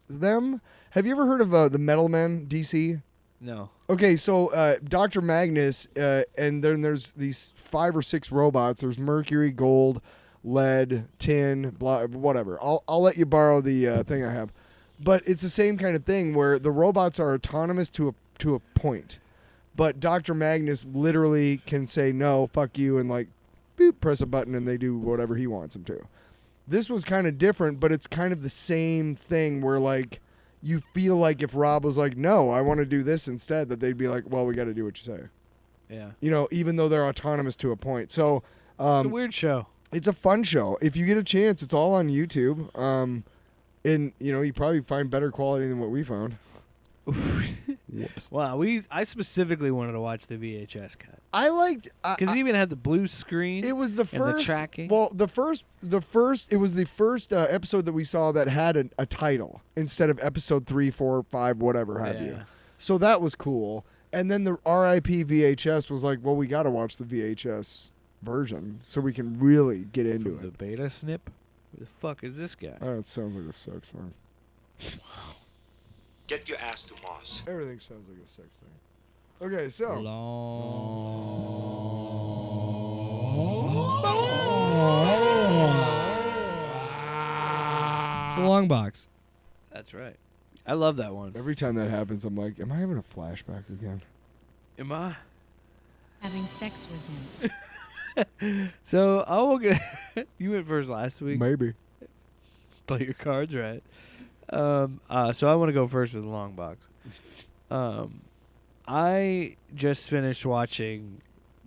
them. Have you ever heard of the Metal Men DC? No. Okay, so Dr. Magnus, and then there's these 5 or 6 robots. There's mercury, gold, lead, tin, blah, whatever. I'll let you borrow the thing I have, but it's the same kind of thing where the robots are autonomous to a point, but Dr. Magnus literally can say no, fuck you, and like, boop, press a button, and they do whatever he wants them to. This was kind of different, but it's kind of the same thing where like. You feel like if Rob was like, no, I want to do this instead, that they'd be like, well, we got to do what you say. Yeah. You know, even though they're autonomous to a point. So It's a weird show. it's a fun show. If you get a chance, it's all on YouTube. And, you know, you probably find better quality than what we found. Whoops. Wow, I specifically wanted to watch the VHS cut I liked... because it even had the blue screen. It was the and first... the tracking. Well, it was the first episode that we saw that had a title instead of episode 3, 4, 5, whatever have you. Yeah. So that was cool. And then the RIP VHS was like, well, we got to watch the VHS version so we can really get into From it. the beta snip. Who the fuck is this guy? Oh, it sounds like a sex song. Get your ass to Mars. Everything sounds like a sex thing. Okay, so... It's a long box. That's right. I love that one. Every time that happens, I'm like, am I having a flashback again? Am I? Having sex with him. So I will get. You went first last week. Maybe. Play your cards right. So I want to go first with the long box. I just finished watching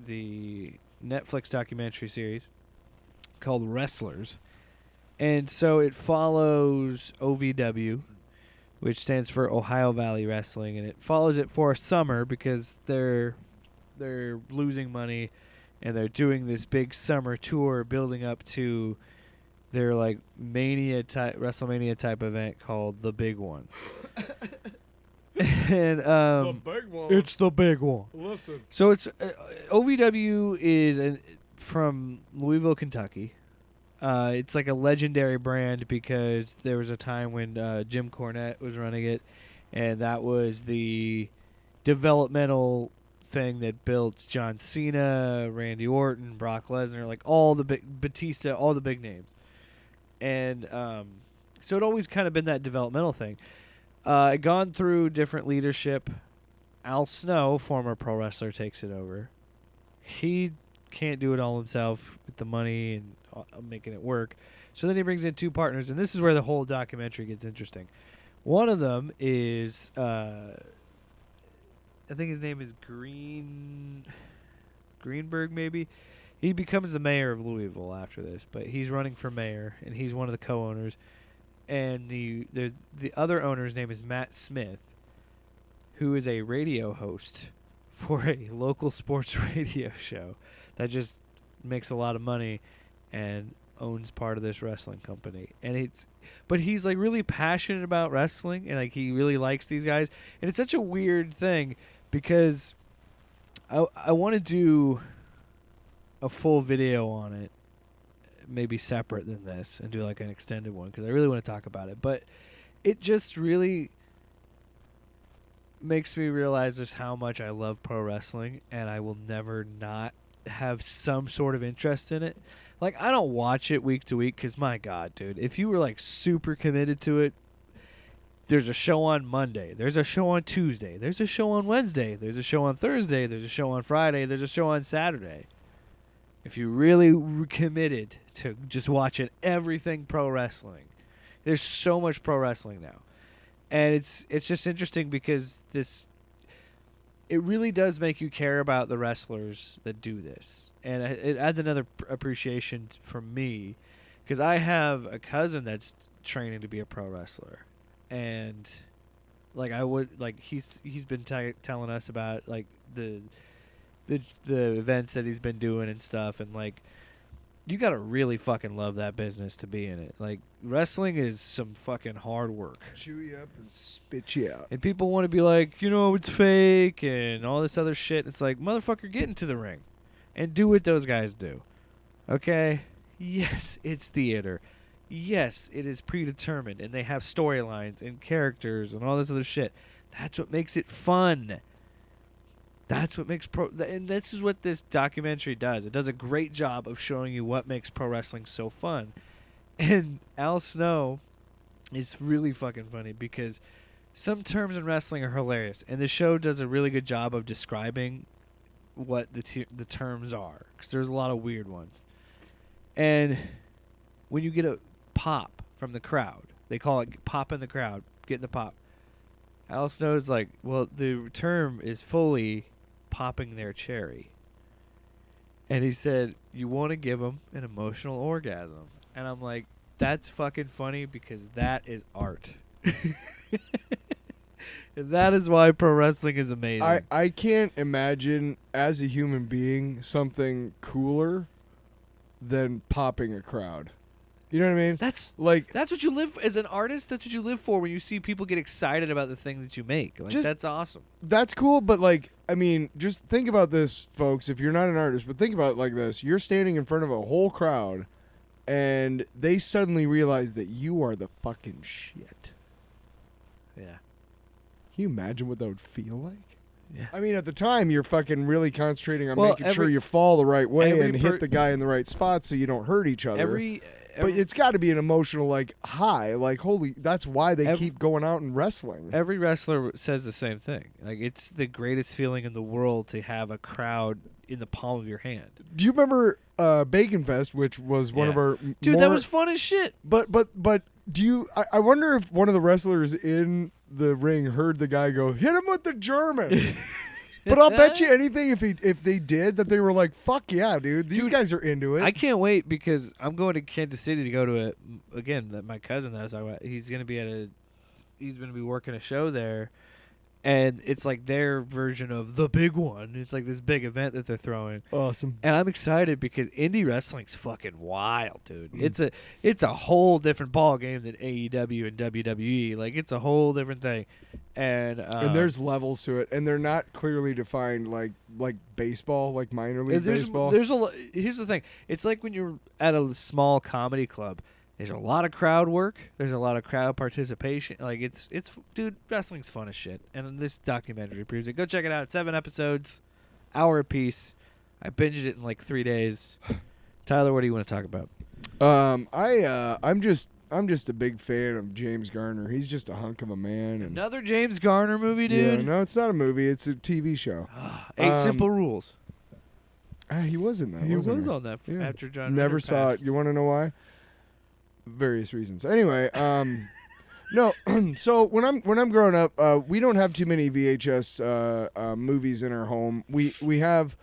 the Netflix documentary series called Wrestlers. And so it follows OVW, which stands for Ohio Valley Wrestling, and it follows it for summer because they're losing money and they're doing this big summer tour building up to their like WrestleMania type event called The Big One. And big one. it's the big one. Listen. So it's OVW is from Louisville, Kentucky. It's like a legendary brand because there was a time when Jim Cornette was running it, and that was the developmental thing that built John Cena, Randy Orton, Brock Lesnar, like all the big Batista, all the big names. And so it always kind of been that developmental thing. Gone through different leadership. Al Snow, former pro wrestler, takes it over. He can't do it all himself with the money and making it work. So then he brings in 2 partners, and this is where the whole documentary gets interesting. One of them is, I think his name is Greenberg, maybe. He becomes the mayor of Louisville after this, but he's running for mayor, and he's one of the co-owners. And the other owner's name is Matt Smith, who is a radio host for a local sports radio show that just makes a lot of money and owns part of this wrestling company. And but he's like really passionate about wrestling, and like he really likes these guys. And it's such a weird thing because I want to do a full video on it, maybe separate than this, and do like an extended one because I really want to talk about it. But it just really makes me realize just how much I love pro wrestling, and I will never not have some sort of interest in it. Like, I don't watch it week to week because, my God, dude, if you were like super committed to it, there's a show on Monday, there's a show on Tuesday, there's a show on Wednesday, there's a show on Thursday, there's a show on Friday, there's a show on Saturday. If you really committed to just watching everything pro wrestling, there's so much pro wrestling now. And it's just interesting because it really does make you care about the wrestlers that do this. And it adds another appreciation for me because I have a cousin that's training to be a pro wrestler. And like he's been telling us about like the events that he's been doing and stuff, and like you gotta really fucking love that business to be in it. Like, wrestling is some fucking hard work. Chew you up and spit you out. And people want to be like, it's fake and all this other shit. It's like, motherfucker, get into the ring and do what those guys do. Okay? Yes, it's theater. Yes, it is predetermined, and they have storylines and characters and all this other shit. That's what makes it fun. That's what makes and this is what this documentary does. It does a great job of showing you what makes pro wrestling so fun. And Al Snow is really fucking funny because some terms in wrestling are hilarious, and the show does a really good job of describing what the terms are, because there's a lot of weird ones. And when you get a pop from the crowd, they call it pop in the crowd, getting the pop. Al Snow's like, well, the term is fully popping their cherry. And he said, you want to give them an emotional orgasm. And I'm like, that's fucking funny because that is art. And that is why pro wrestling is amazing. I can't imagine as a human being something cooler than popping a crowd. You know what I mean? That's like what you live as an artist. That's what you live for when you see people get excited about the thing that you make. Like that's awesome. That's cool, but like I mean, just think about this, folks. If you're not an artist, but think about it like this: you're standing in front of a whole crowd, and they suddenly realize that you are the fucking shit. Yeah. Can you imagine what that would feel like? Yeah. I mean, at the time, you're fucking really concentrating on Well, making sure you fall the right way and hit the guy in the right spot so you don't hurt each other. But it's got to be an emotional, like, high. Like, holy, that's why they keep going out and wrestling. Every wrestler says the same thing. Like, it's the greatest feeling in the world to have a crowd in the palm of your hand. Do you remember Bacon Fest, which was one of our Dude, that was fun as shit. But do you? I wonder if one of the wrestlers in the ring heard the guy go, hit him with the German. But I'll bet you anything if they did that they were like, fuck yeah, dude. These guys are into it. I can't wait because I'm going to Kansas City to go to my cousin that I was talking about. He's going to be working a show there, and it's like their version of the big one. It's like this big event that they're throwing. Awesome. And I'm excited because indie wrestling's fucking wild, dude. It's a whole different ball game than AEW and WWE. Like it's a whole different thing. And there's levels to it, and they're not clearly defined like baseball, like minor league baseball. Here's the thing: it's like when you're at a small comedy club. There's a lot of crowd work. There's a lot of crowd participation. Like it's dude, wrestling's fun as shit. And this documentary proves it. Go check it out. 7 episodes, hour apiece. I binged it in like 3 days. Tyler, what do you want to talk about? I'm just a big fan of James Garner. He's just a hunk of a man. And another James Garner movie, dude? Yeah, no, it's not a movie. It's a TV show. 8 Simple Rules. He was in that. He was wasn't on that after John. Never Ritter saw passed. it. You want to know why? Various reasons. Anyway, no. So when I'm growing up, we don't have too many VHS movies in our home. We have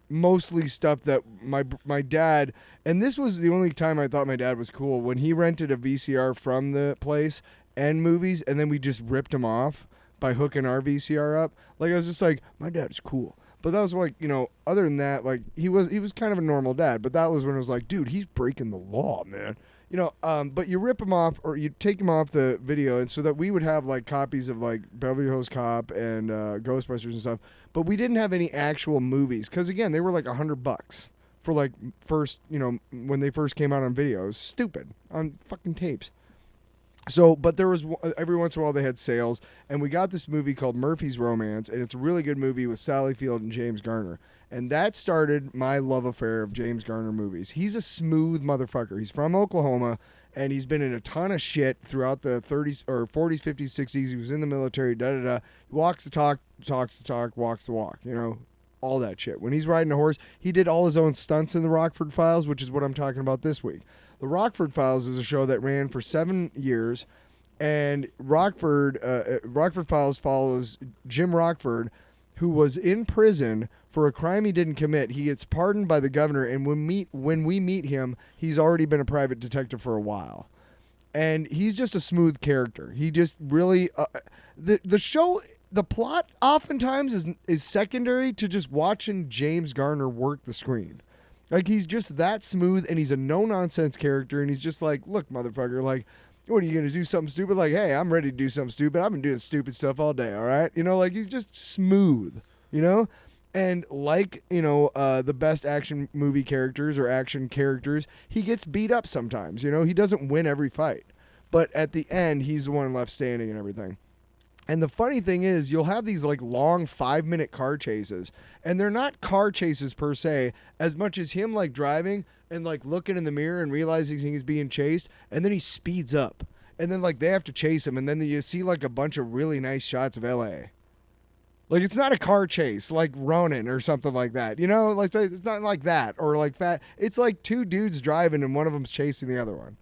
mostly stuff that my dad, and this was the only time I thought my dad was cool, when he rented a VCR from the place and movies, and then we just ripped them off by hooking our VCR up. Like I was just like, my dad's cool. But that was like, other than that, like he was kind of a normal dad. But that was when it was like, dude, he's breaking the law, man. But you rip him off or you take him off the video, and so that we would have like copies of like Beverly Hills Cop and Ghostbusters and stuff. But we didn't have any actual movies because again, they were like $100 for like first, when they first came out on video. It was stupid on fucking tapes. So, but there was every once in a while they had sales, and we got this movie called Murphy's Romance, and it's a really good movie with Sally Field and James Garner, and that started my love affair of James Garner movies. He's a smooth motherfucker. He's from Oklahoma, and he's been in a ton of shit throughout the 30s or 40s, 50s, 60s. He was in the military. He walks the talk, talks the talk, walks the walk. All that shit. When he's riding a horse, he did all his own stunts in the Rockford Files, which is what I'm talking about this week. The Rockford Files is a show that ran for 7 years, and Rockford Files follows Jim Rockford, who was in prison for a crime he didn't commit. He gets pardoned by the governor, and when we meet him, he's already been a private detective for a while. And he's just a smooth character. He just really the show, the plot oftentimes is secondary to just watching James Garner work the screen. Like, he's just that smooth, and he's a no-nonsense character, and he's just like, look, motherfucker, like, what are you going to do, something stupid? Like, hey, I'm ready to do something stupid. I've been doing stupid stuff all day, all right? Like, he's just smooth, And like, the best action movie characters or action characters, he gets beat up sometimes, he doesn't win every fight. But at the end, he's the one left standing and everything. And the funny thing is, you'll have these like long 5-minute car chases, and they're not car chases per se, as much as him like driving and like looking in the mirror and realizing he's being chased, and then he speeds up, and then like they have to chase him, and then you see like a bunch of really nice shots of LA. Like it's not a car chase like Ronin or something like that, you know? Like it's not like that or like fat. It's like two dudes driving and one of them's chasing the other one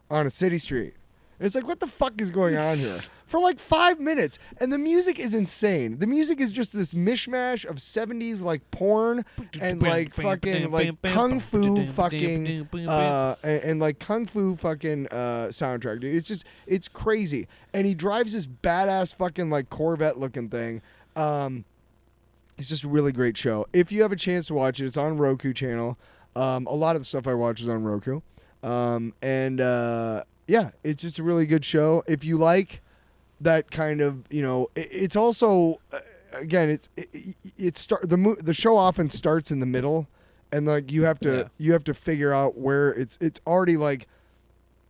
on a city street. And it's like, what the fuck is going on here? For like 5 minutes. And the music is insane. The music is just this mishmash of 70s like porn and like fucking like kung fu fucking and like kung fu fucking soundtrack, dude. It's crazy. And he drives this badass fucking like Corvette looking thing. It's just a really great show. If you have a chance to watch it, it's on Roku channel. A lot of the stuff I watch is on Roku. Yeah, it's just a really good show. If you like that kind of, you know, it's also again, the show often starts in the middle, and like you have to figure out where it's already like,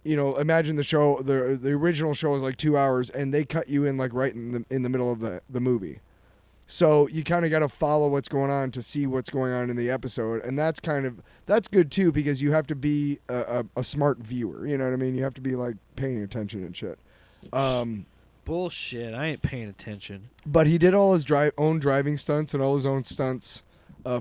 you know, imagine the show, the original show is like 2 hours, and they cut you in like right in the middle of the movie. So you kind of got to follow what's going on to see what's going on in the episode, and that's good too, because you have to be a smart viewer. You know what I mean? You have to be like paying attention and shit. Bullshit! I ain't paying attention. But he did all his own driving stunts and all his own stunts,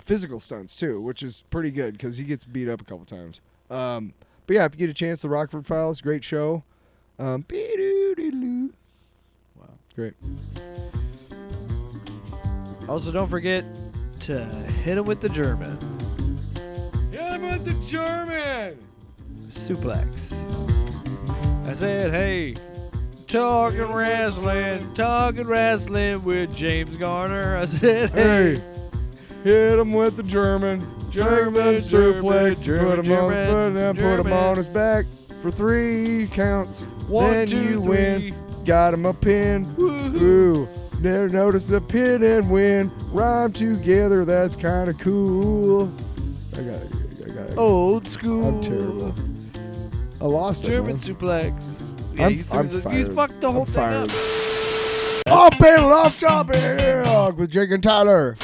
physical stunts too, which is pretty good because he gets beat up a couple times. But yeah, if you get a chance, The Rockford Files, great show. Wow, great. Also, don't forget to hit him with the German. Hit him with the German! Suplex. I said, hey, talking wrestling with James Garner. I said, hey, hit him with the German suplex. Put him on his back for 3 counts. 1, then 2, you 3. win. Got him a pin. Woo. Never noticed the pin and win. Rhyme together, that's kind of cool. I got it. Old school. I'm terrible. I lost German it, suplex. Yeah, I'm fired. You fucked the whole thing up. Off panel, off topic with Jake and Tyler.